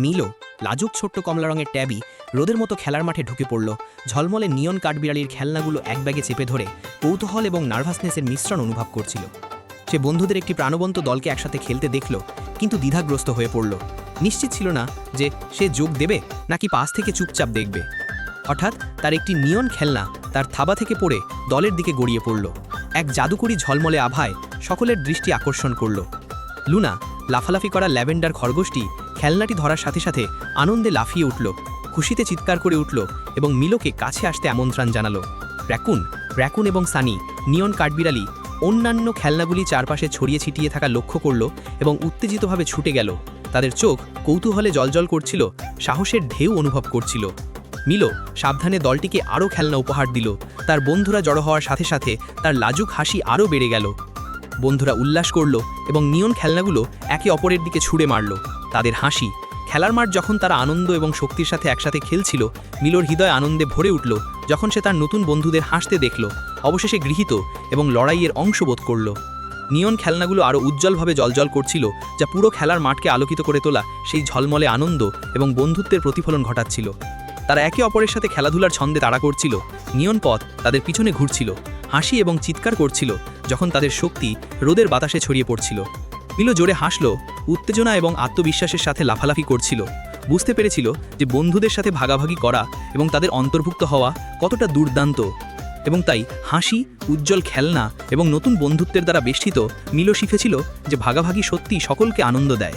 মিলো, লাজুক ছোট্ট কমলা রঙের ট্যাবি, রোদের মতো খেলার মাঠে ঢুকে পড়ল। ঝলমলে নিয়ন কাঠবিড়ালির খেলনাগুলো এক ব্যাগে চেপে ধরে কৌতূহল এবং নার্ভাসনেসের মিশ্রণ অনুভব করছিল। সে বন্ধুদের একটি প্রাণবন্ত দলকে একসাথে খেলতে দেখল, কিন্তু দ্বিধাগ্রস্ত হয়ে পড়ল। নিশ্চিত ছিল না যে সে যোগ দেবে নাকি পাশ থেকে চুপচাপ দেখবে। হঠাৎ তার একটি নিয়ন খেলনা তার থাবা থেকে পড়ে দলের দিকে গড়িয়ে পড়ল। এক জাদুকরী ঝলমলে আভায় সকলের দৃষ্টি আকর্ষণ করল। লুনা, লাফালাফি করা ল্যাভেন্ডার খরগোশটি খেলনাটি ধরার সাথে সাথে আনন্দে লাফিয়ে উঠল, খুশিতে চিৎকার করে উঠল এবং মিলোকে কাছে আসতে আমন্ত্রণ জানালো। র্যাকুন এবং সানি, নিয়ন কাঠবিড়ালি, অন্যান্য খেলনাগুলি চারপাশে ছড়িয়ে ছিটিয়ে থাকা লক্ষ্য করল এবং উত্তেজিতভাবে ছুটে গেল। তাদের চোখ কৌতূহলে জ্বলজ্বল করছিল, সাহসের ঢেউ অনুভব করছিল। মিলো সাবধানে দলটিকে আরও খেলনা উপহার দিল। তার বন্ধুরা জড়ো হওয়ার সাথে সাথে তার লাজুক হাসি আরও বেড়ে গেল। বন্ধুরা উল্লাস করল এবং নিয়ন খেলনাগুলো একে অপরের দিকে ছুঁড়ে মারল। তাদের হাসি, খেলার মাঠ যখন তারা আনন্দ এবং শক্তির সাথে একসাথে খেলছিল, মিলোর হৃদয় আনন্দে ভরে উঠল যখন সে তার নতুন বন্ধুদের হাসতে দেখল, অবশেষে গৃহীত এবং লড়াইয়ের অংশ বোধ করল। নিয়ন খেলনাগুলো আরও উজ্জ্বলভাবে জ্বলজ্বল করছিল, যা পুরো খেলার মাঠকে আলোকিত করে তোলা সেই ঝলমলে আনন্দ এবং বন্ধুত্বের প্রতিফলন ঘটাচ্ছিল। তারা একে অপরের সাথে খেলাধুলার ছন্দে তাড়া করছিল। নিয়ন পথ তাদের পিছনে ঘুরছিল, হাসি এবং চিৎকার করছিল যখন তাদের শক্তি রোদের বাতাসে ছড়িয়ে পড়ছিল। মিলো জোরে হাসল, উত্তেজনা এবং আত্মবিশ্বাসের সাথে লাফালাফি করছিল। বুঝতে পেরেছিল যে বন্ধুদের সাথে ভাগাভাগি করা এবং তাদের অন্তর্ভুক্ত হওয়া কতটা দুর্দান্ত, এবং তাই হাসি, উজ্জ্বল খেলনা এবং নতুন বন্ধুত্বের দ্বারা বেষ্টিত মিলো শিখেছিল যে ভাগাভাগি সত্যিই সকলকে আনন্দ দেয়।